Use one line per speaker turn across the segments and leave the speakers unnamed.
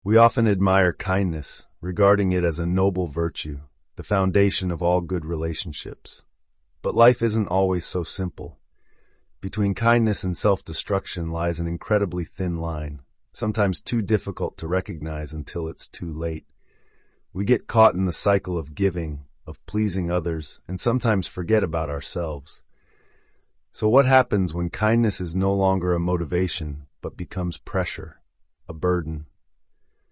We often admire kindness, regarding it as a noble virtue, the foundation of all good relationships. But life isn't always so simple. Between kindness and self-destruction lies an incredibly thin line, sometimes too difficult to recognize until it's too late. We get caught in the cycle of giving, of pleasing others, and sometimes forget about ourselves. So what happens when kindness is no longer a motivation, but becomes pressure, a burden?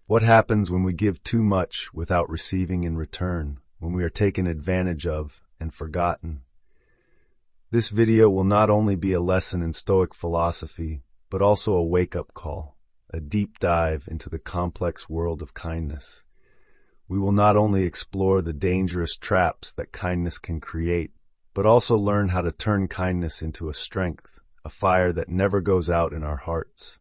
What happens when we give too much without receiving in return, when we are taken advantage of and forgotten? This video will not only be a lesson in Stoic philosophy, but also a wake-up call, a deep dive into the complex world of kindness. We will not only explore the dangerous traps that kindness can create, but also learn how to turn kindness into a strength, a fire that never goes out in our hearts.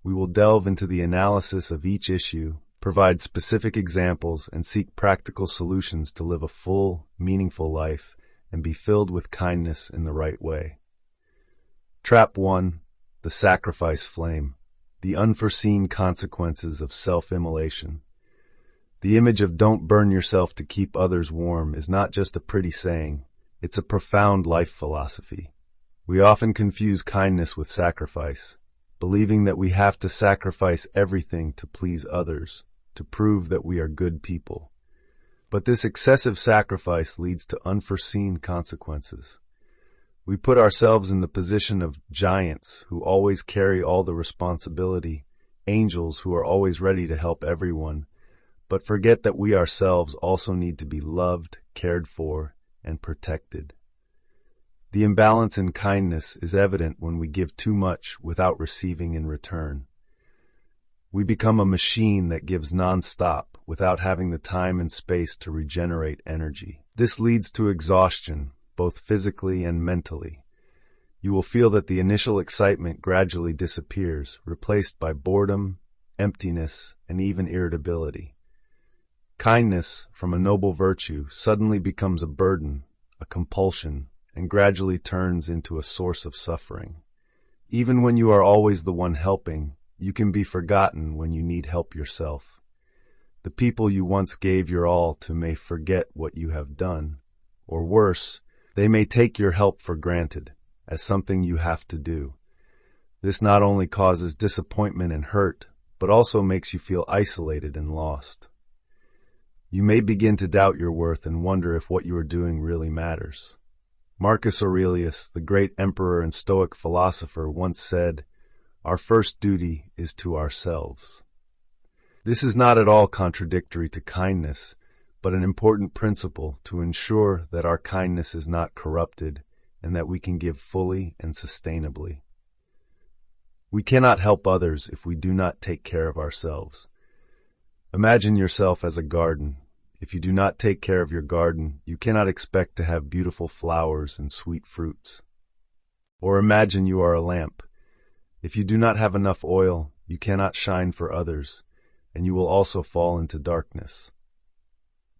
We will delve into the analysis of each issue, provide specific examples, and seek practical solutions to live a full, meaningful life and be filled with kindness in the right way. Trap 1. The sacrifice flame. The unforeseen consequences of self-immolation. The image of "don't burn yourself to keep others warm" is not just a pretty saying, it's a profound life philosophy. We often confuse kindness with sacrifice, believing that we have to sacrifice everything to please others, to prove that we are good people. But this excessive sacrifice leads to unforeseen consequences. We put ourselves in the position of giants who always carry all the responsibility, angels who are always ready to help everyone, but forget that we ourselves also need to be loved, cared for, and protected. The imbalance in kindness is evident when we give too much without receiving in return. We become a machine that gives non-stop without having the time and space to regenerate energy. This leads to exhaustion, both physically and mentally. You will feel that the initial excitement gradually disappears, replaced by boredom, emptiness, and even irritability. Kindness, from a noble virtue, suddenly becomes a burden, a compulsion, and gradually turns into a source of suffering. Even when you are always the one helping, you can be forgotten when you need help yourself. The people you once gave your all to may forget what you have done, or worse, they may take your help for granted, as something you have to do. This not only causes disappointment and hurt, but also makes you feel isolated and lost. You may begin to doubt your worth and wonder if what you are doing really matters. Marcus Aurelius, the great emperor and Stoic philosopher, once said, "Our first duty is to ourselves." This is not at all contradictory to kindness, but an important principle to ensure that our kindness is not corrupted and that we can give fully and sustainably. We cannot help others if we do not take care of ourselves. Imagine yourself as a garden. If you do not take care of your garden, you cannot expect to have beautiful flowers and sweet fruits. Or imagine you are a lamp. If you do not have enough oil, you cannot shine for others, and you will also fall into darkness.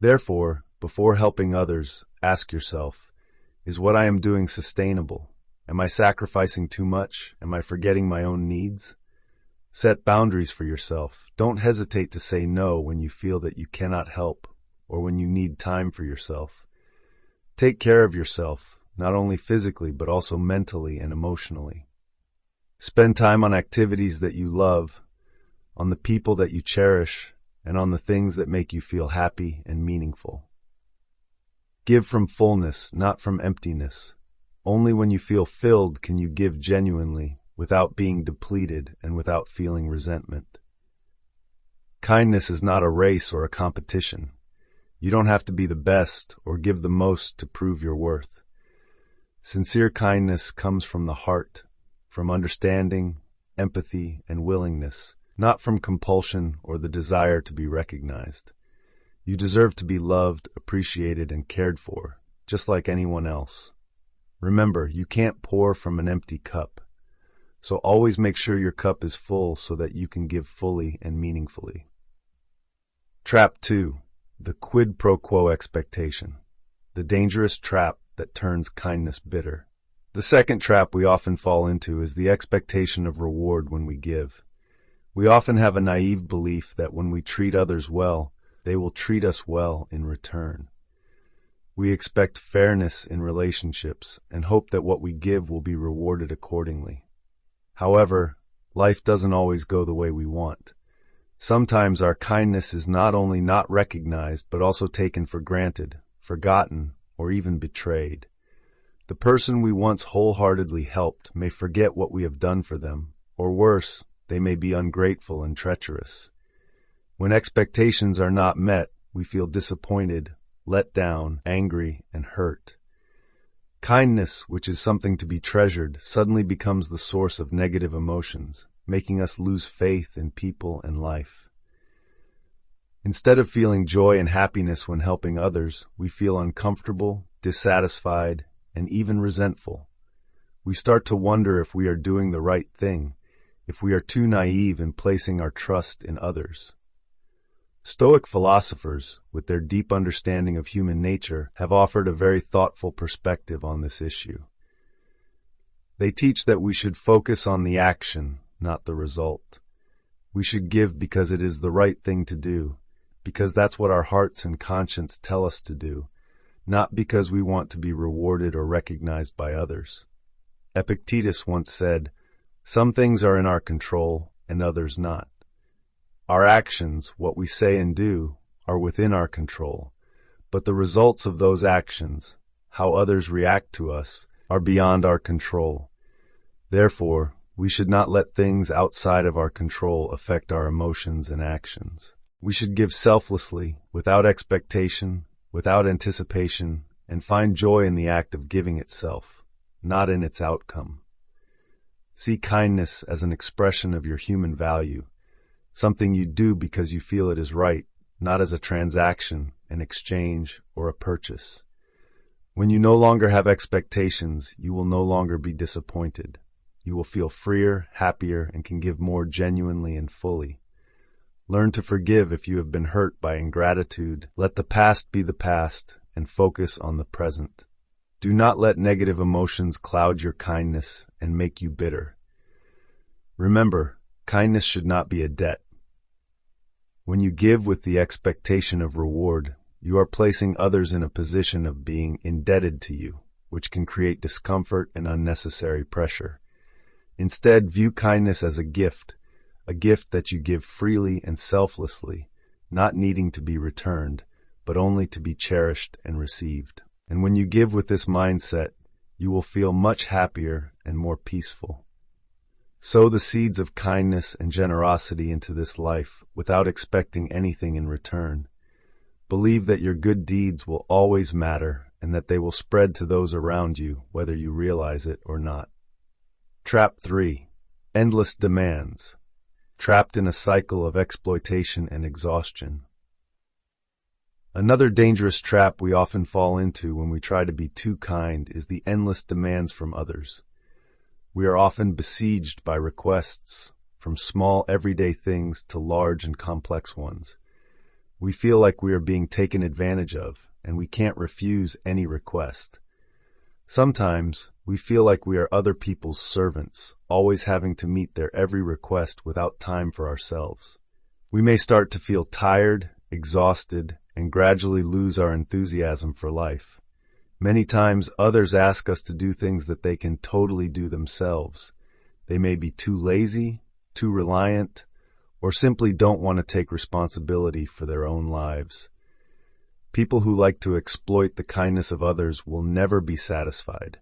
Therefore, before helping others, ask yourself, is what I am doing sustainable? Am I sacrificing too much? Am I forgetting my own needs? Set boundaries for yourself. Don't hesitate to say no when you feel that you cannot help or when you need time for yourself. Take care of yourself, not only physically but also mentally and emotionally. Spend time on activities that you love, on the people that you cherish, and on the things that make you feel happy and meaningful. Give from fullness, not from emptiness. Only when you feel filled can you give genuinely, without being depleted and without feeling resentment. Kindness is not a race or a competition. You don't have to be the best or give the most to prove your worth. Sincere kindness comes from the heart, from understanding, empathy, and willingness, not from compulsion or the desire to be recognized. You deserve to be loved, appreciated, and cared for, just like anyone else. Remember, you can't pour from an empty cup, so always make sure your cup is full so that you can give fully and meaningfully. Trap 2. The quid pro quo expectation. The dangerous trap that turns kindness bitter. The second trap we often fall into is the expectation of reward when we give. We often have a naive belief that when we treat others well, they will treat us well in return. We expect fairness in relationships and hope that what we give will be rewarded accordingly. However, life doesn't always go the way we want. Sometimes our kindness is not only not recognized, but also taken for granted, forgotten, or even betrayed. The person we once wholeheartedly helped may forget what we have done for them, or worse, they may be ungrateful and treacherous. When expectations are not met, we feel disappointed, let down, angry, and hurt. Kindness, which is something to be treasured, suddenly becomes the source of negative emotions, making us lose faith in people and life. Instead of feeling joy and happiness when helping others, we feel uncomfortable, dissatisfied, and even resentful. We start to wonder if we are doing the right thing, if we are too naive in placing our trust in others. Stoic philosophers, with their deep understanding of human nature, have offered a very thoughtful perspective on this issue. They teach that we should focus on the action, not the result. We should give because it is the right thing to do, because that's what our hearts and conscience tell us to do, not because we want to be rewarded or recognized by others. Epictetus once said, "Some things are in our control and others not." Our actions, what we say and do, are within our control, but the results of those actions, how others react to us, are beyond our control. Therefore, we should not let things outside of our control affect our emotions and actions. We should give selflessly, without expectation, without anticipation, and find joy in the act of giving itself, not in its outcome. See kindness as an expression of your human value, something you do because you feel it is right, not as a transaction, an exchange, or a purchase. When you no longer have expectations, you will no longer be disappointed. You will feel freer, happier, and can give more genuinely and fully. Learn to forgive if you have been hurt by ingratitude. Let the past be the past, and focus on the present. Do not let negative emotions cloud your kindness and make you bitter. Remember, kindness should not be a debt. When you give with the expectation of reward, you are placing others in a position of being indebted to you, which can create discomfort and unnecessary pressure. Instead, view kindness as a gift that you give freely and selflessly, not needing to be returned, but only to be cherished and received. And when you give with this mindset, you will feel much happier and more peaceful. Sow the seeds of kindness and generosity into this life without expecting anything in return. Believe that your good deeds will always matter and that they will spread to those around you, whether you realize it or not. Trap 3. Endless demands. Trapped in a cycle of exploitation and exhaustion. Another dangerous trap we often fall into when we try to be too kind is the endless demands from others. We are often besieged by requests, from small everyday things to large and complex ones. We feel like we are being taken advantage of, and we can't refuse any request. Sometimes, we feel like we are other people's servants, always having to meet their every request without time for ourselves. We may start to feel tired, exhausted, and gradually lose our enthusiasm for life. Many times others ask us to do things that they can totally do themselves. They may be too lazy, too reliant, or simply don't want to take responsibility for their own lives. People who like to exploit the kindness of others will never be satisfied.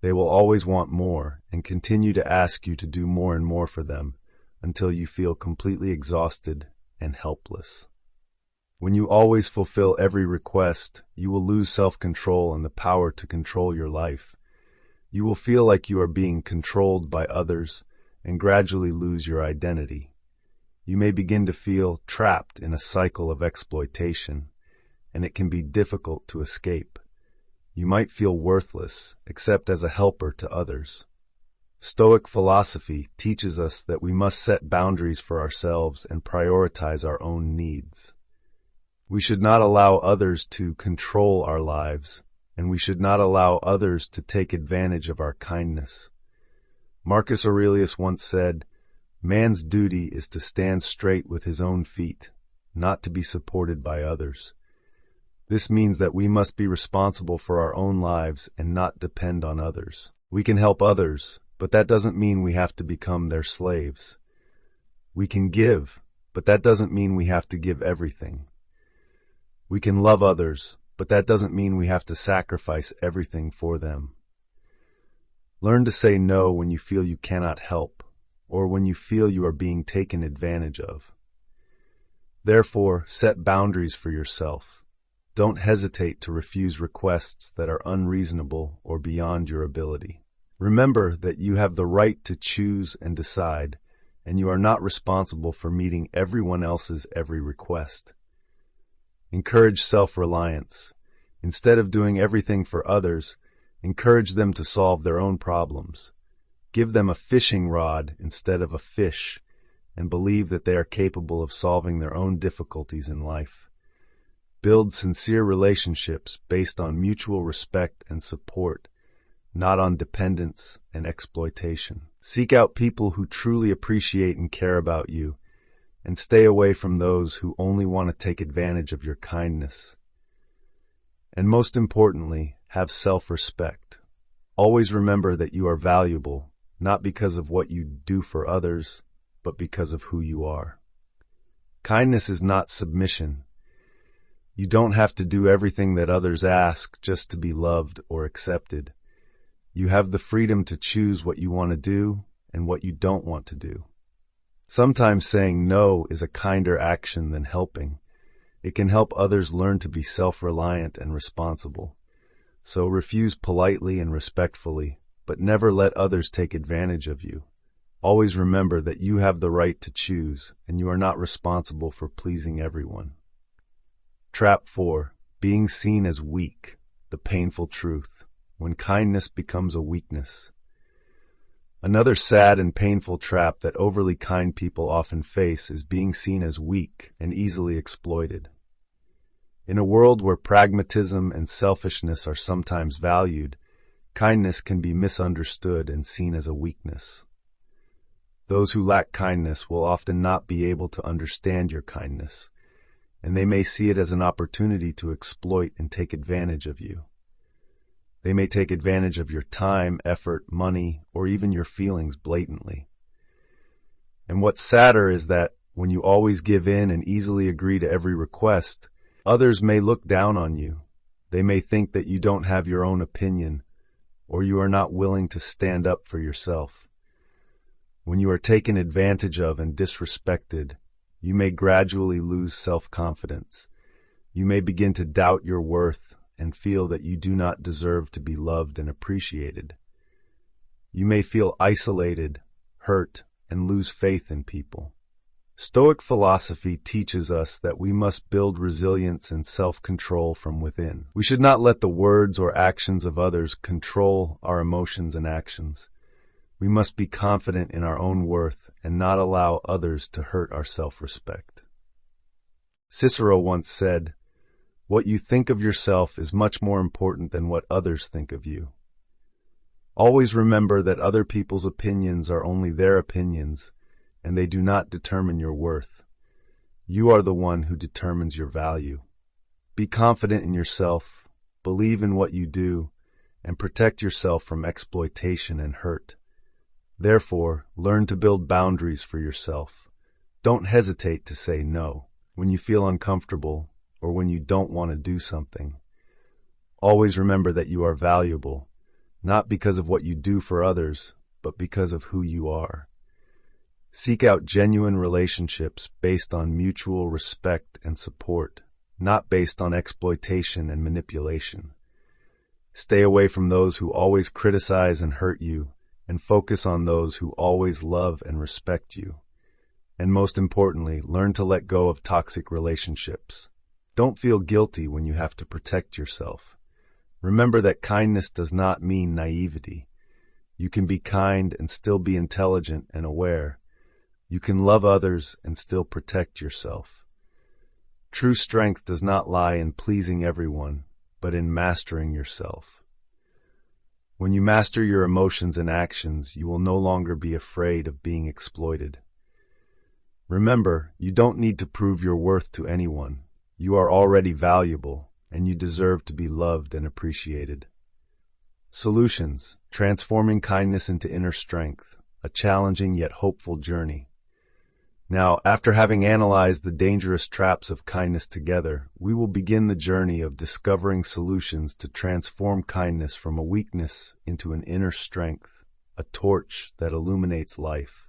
They will always want more and continue to ask you to do more and more for them until you feel completely exhausted and helpless. When you always fulfill every request, you will lose self-control and the power to control your life. You will feel like you are being controlled by others and gradually lose your identity. You may begin to feel trapped in a cycle of exploitation, and it can be difficult to escape. You might feel worthless, except as a helper to others. Stoic philosophy teaches us that we must set boundaries for ourselves and prioritize our own needs. We should not allow others to control our lives, and we should not allow others to take advantage of our kindness. Marcus Aurelius once said, Man's duty is to stand straight with his own feet, not to be supported by others. This means that we must be responsible for our own lives and not depend on others. We can help others, but that doesn't mean we have to become their slaves. We can give, but that doesn't mean we have to give everything. We can love others, but that doesn't mean we have to sacrifice everything for them. Learn to say no when you feel you cannot help, or when you feel you are being taken advantage of. Therefore, set boundaries for yourself. Don't hesitate to refuse requests that are unreasonable or beyond your ability. Remember that you have the right to choose and decide, and you are not responsible for meeting everyone else's every request. Encourage self-reliance. Instead of doing everything for others, encourage them to solve their own problems. Give them a fishing rod instead of a fish, and believe that they are capable of solving their own difficulties in life. Build sincere relationships based on mutual respect and support, not on dependence and exploitation. Seek out people who truly appreciate and care about you, and stay away from those who only want to take advantage of your kindness. And most importantly, have self-respect. Always remember that you are valuable, not because of what you do for others, but because of who you are. Kindness is not submission. You don't have to do everything that others ask just to be loved or accepted. You have the freedom to choose what you want to do and what you don't want to do. Sometimes saying no is a kinder action than helping. It can help others learn to be self-reliant and responsible. So refuse politely and respectfully, but never let others take advantage of you. Always remember that you have the right to choose, and you are not responsible for pleasing everyone. Trap 4. Being seen as weak, the painful truth, when kindness becomes a weakness. Another sad and painful trap that overly kind people often face is being seen as weak and easily exploited. In a world where pragmatism and selfishness are sometimes valued, kindness can be misunderstood and seen as a weakness. Those who lack kindness will often not be able to understand your kindness, and they may see it as an opportunity to exploit and take advantage of you. They may take advantage of your time, effort, money, or even your feelings blatantly. And what's sadder is that when you always give in and easily agree to every request, others may look down on you. They may think that you don't have your own opinion, or you are not willing to stand up for yourself. When you are taken advantage of and disrespected, you may gradually lose self-confidence. You may begin to doubt your worth and feel that you do not deserve to be loved and appreciated. You may feel isolated, hurt, and lose faith in people. Stoic philosophy teaches us that we must build resilience and self-control from within. We should not let the words or actions of others control our emotions and actions. We must be confident in our own worth and not allow others to hurt our self-respect. Cicero once said, "What you think of yourself is much more important than what others think of you." Always remember that other people's opinions are only their opinions, and they do not determine your worth. You are the one who determines your value. Be confident in yourself, believe in what you do, and protect yourself from exploitation and hurt. Therefore, learn to build boundaries for yourself. Don't hesitate to say no when you feel uncomfortable or when you don't want to do something. Always remember that you are valuable, not because of what you do for others, but because of who you are. Seek out genuine relationships based on mutual respect and support, not based on exploitation and manipulation. Stay away from those who always criticize and hurt you, and focus on those who always love and respect you. And most importantly, learn to let go of toxic relationships. Don't feel guilty when you have to protect yourself. Remember that kindness does not mean naivety. You can be kind and still be intelligent and aware. You can love others and still protect yourself. True strength does not lie in pleasing everyone, but in mastering yourself. When you master your emotions and actions, you will no longer be afraid of being exploited. Remember, you don't need to prove your worth to anyone. You are already valuable, and you deserve to be loved and appreciated. Solutions: transforming kindness into inner strength, a challenging yet hopeful journey. Now, after having analyzed the dangerous traps of kindness together, we will begin the journey of discovering solutions to transform kindness from a weakness into an inner strength, a torch that illuminates life.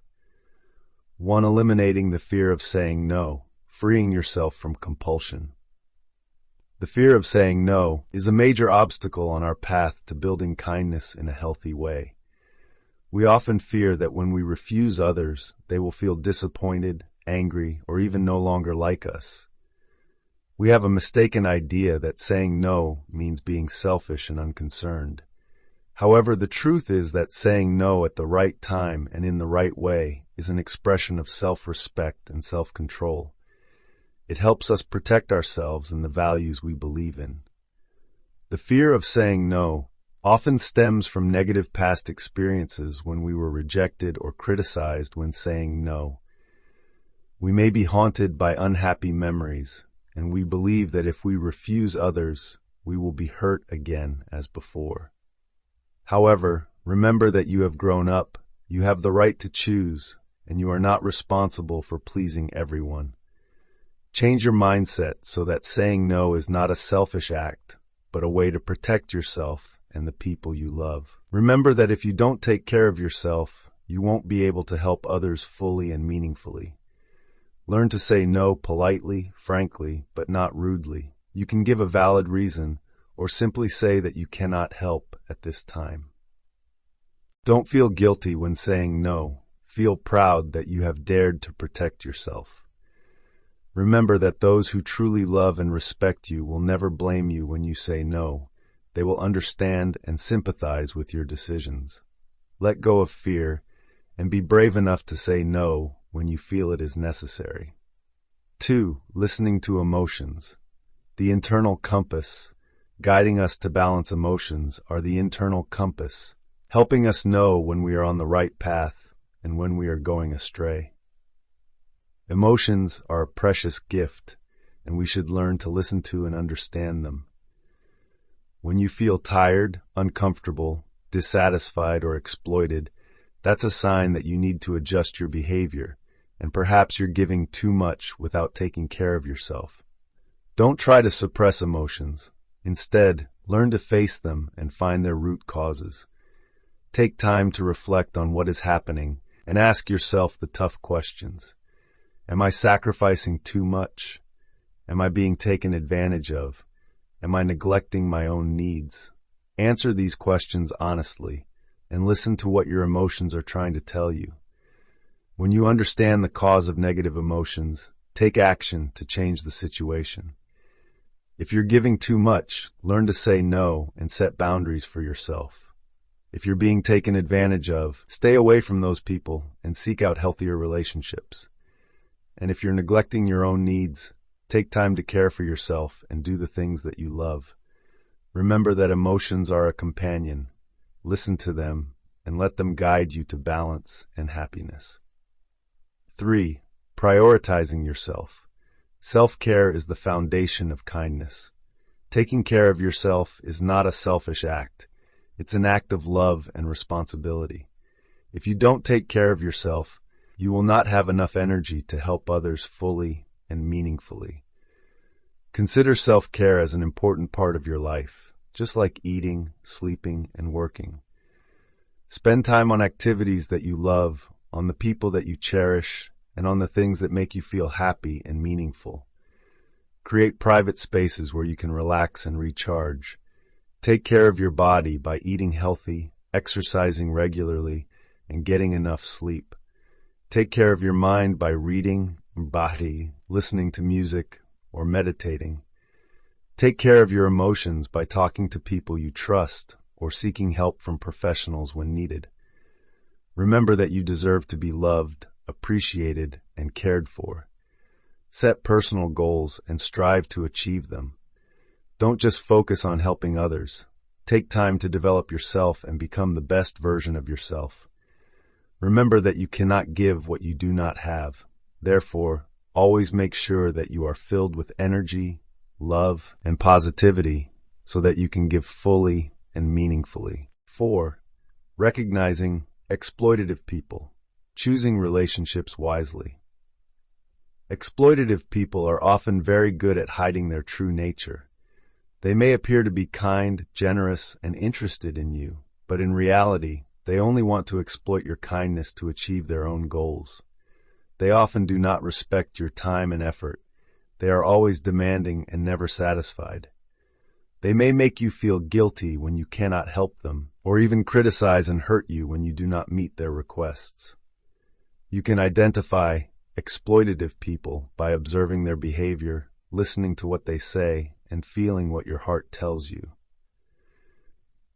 1. Eliminating the fear of saying no, freeing yourself from compulsion. The fear of saying no is a major obstacle on our path to building kindness in a healthy way. We often fear that when we refuse others, they will feel disappointed, angry, or even no longer like us. We have a mistaken idea that saying no means being selfish and unconcerned. However, the truth is that saying no at the right time and in the right way is an expression of self-respect and self-control. It helps us protect ourselves and the values we believe in. The fear of saying no often stems from negative past experiences when we were rejected or criticized when saying no. We may be haunted by unhappy memories, and we believe that if we refuse others, we will be hurt again as before. However, remember that you have grown up, you have the right to choose, and you are not responsible for pleasing everyone. Change your mindset so that saying no is not a selfish act, but a way to protect yourself and the people you love. Remember that if you don't take care of yourself, you won't be able to help others fully and meaningfully. Learn to say no politely, frankly, but not rudely. You can give a valid reason, or simply say that you cannot help at this time. Don't feel guilty when saying no. Feel proud that you have dared to protect yourself. Remember that those who truly love and respect you will never blame you when you say no. They will understand and sympathize with your decisions. Let go of fear and be brave enough to say no when you feel it is necessary. 2. Listening to emotions. The internal compass. Guiding us to balance emotions are the internal compass, helping us know when we are on the right path and when we are going astray. Emotions are a precious gift, and we should learn to listen to and understand them. When you feel tired, uncomfortable, dissatisfied, or exploited, that's a sign that you need to adjust your behavior, and perhaps you're giving too much without taking care of yourself. Don't try to suppress emotions. Instead, learn to face them and find their root causes. Take time to reflect on what is happening and ask yourself the tough questions. Am I sacrificing too much? Am I being taken advantage of? Am I neglecting my own needs? Answer these questions honestly and listen to what your emotions are trying to tell you. When you understand the cause of negative emotions, take action to change the situation. If you're giving too much, learn to say no and set boundaries for yourself. If you're being taken advantage of, stay away from those people and seek out healthier relationships. And if you're neglecting your own needs, take time to care for yourself and do the things that you love. Remember that emotions are a companion. Listen to them and let them guide you to balance and happiness. 3. Prioritizing yourself. Self-care is the foundation of kindness. Taking care of yourself is not a selfish act. It's an act of love and responsibility. If you don't take care of yourself, you will not have enough energy to help others fully and meaningfully. Consider self-care as an important part of your life, just like eating, sleeping, and working. Spend time on activities that you love, on the people that you cherish, and on the things that make you feel happy and meaningful. Create private spaces where you can relax and recharge. Take care of your body by eating healthy, exercising regularly, and getting enough sleep. Take care of your mind by reading, listening to music, or meditating. Take care of your emotions by talking to people you trust or seeking help from professionals when needed. Remember that you deserve to be loved, appreciated, and cared for. Set personal goals and strive to achieve them. Don't just focus on helping others. Take time to develop yourself and become the best version of yourself. Remember that you cannot give what you do not have. Therefore, always make sure that you are filled with energy, love, and positivity so that you can give fully and meaningfully. 4. Recognizing exploitative people. Choosing relationships wisely. Exploitative people are often very good at hiding their true nature. They may appear to be kind, generous, and interested in you, but in reality, they only want to exploit your kindness to achieve their own goals. They often do not respect your time and effort. They are always demanding and never satisfied. They may make you feel guilty when you cannot help them, or even criticize and hurt you when you do not meet their requests. You can identify exploitative people by observing their behavior, listening to what they say, and feeling what your heart tells you.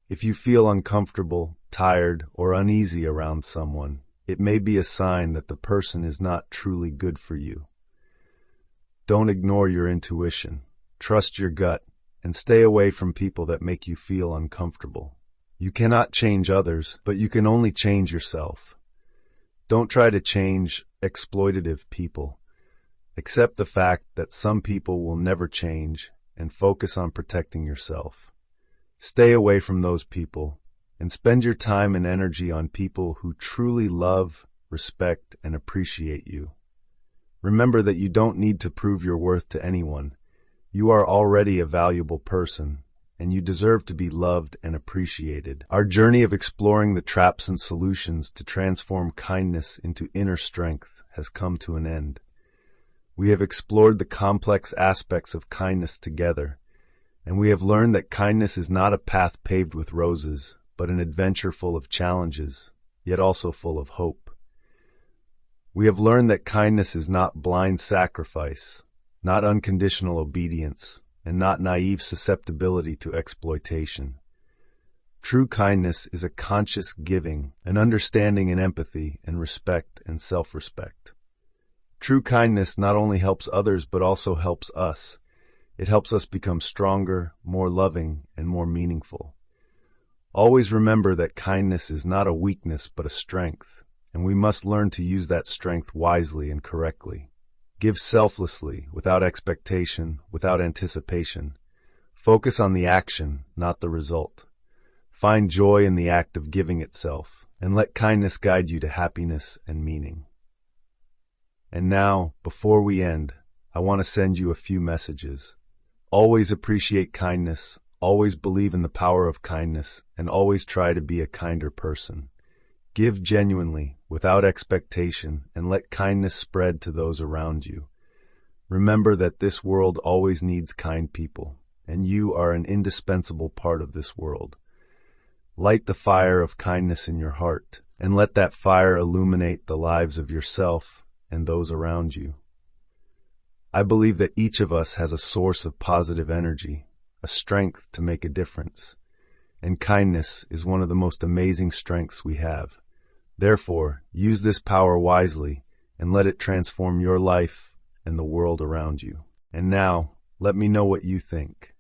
If you feel uncomfortable, tired, or uneasy around someone, it may be a sign that the person is not truly good for you. Don't ignore your intuition. Trust your gut, and stay away from people that make you feel uncomfortable. You cannot change others, but you can only change yourself. Don't try to change exploitative people. Accept the fact that some people will never change and focus on protecting yourself. Stay away from those people and spend your time and energy on people who truly love, respect, and appreciate you. Remember that you don't need to prove your worth to anyone. You are already a valuable person, and you deserve to be loved and appreciated. Our journey of exploring the traps and solutions to transform kindness into inner strength has come to an end. We have explored the complex aspects of kindness together, and we have learned that kindness is not a path paved with roses, but an adventure full of challenges, yet also full of hope. We have learned that kindness is not blind sacrifice, not unconditional obedience, and not naive susceptibility to exploitation. True kindness is a conscious giving, an understanding and empathy, and respect and self-respect. True kindness not only helps others but also helps us. It helps us become stronger, more loving, and more meaningful. Always remember that kindness is not a weakness but a strength, and we must learn to use that strength wisely and correctly. Give selflessly, without expectation, without anticipation. Focus on the action, not the result. Find joy in the act of giving itself, and let kindness guide you to happiness and meaning. And now, before we end, I want to send you a few messages. Always appreciate kindness, always believe in the power of kindness, and always try to be a kinder person. Give genuinely, without expectation, and let kindness spread to those around you. Remember that this world always needs kind people, and you are an indispensable part of this world. Light the fire of kindness in your heart, and let that fire illuminate the lives of yourself and those around you. I believe that each of us has a source of positive energy, a strength to make a difference, and kindness is one of the most amazing strengths we have. Therefore, use this power wisely and let it transform your life and the world around you. And now, let me know what you think.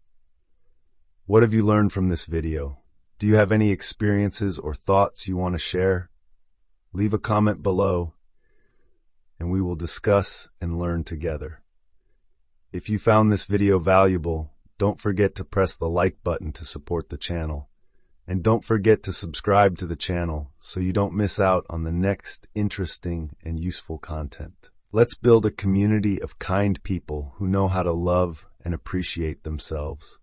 What have you learned from this video? Do you have any experiences or thoughts you want to share? Leave a comment below, and we will discuss and learn together. If you found this video valuable, don't forget to press the like button to support the channel. And don't forget to subscribe to the channel so you don't miss out on the next interesting and useful content. Let's build a community of kind people who know how to love and appreciate themselves.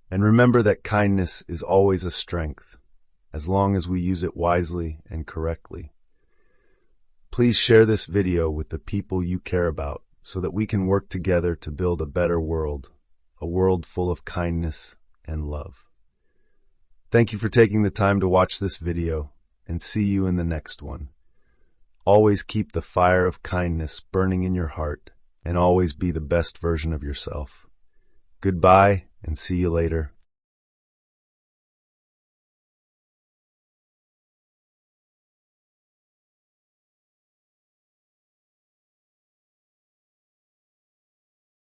And remember that kindness is always a strength, as long as we use it wisely and correctly. Please share this video with the people you care about so that we can work together to build a better world, a world full of kindness and love. Thank you for taking the time to watch this video, and see you in the next one. Always keep the fire of kindness burning in your heart, and always be the best version of yourself. Goodbye, and see you later.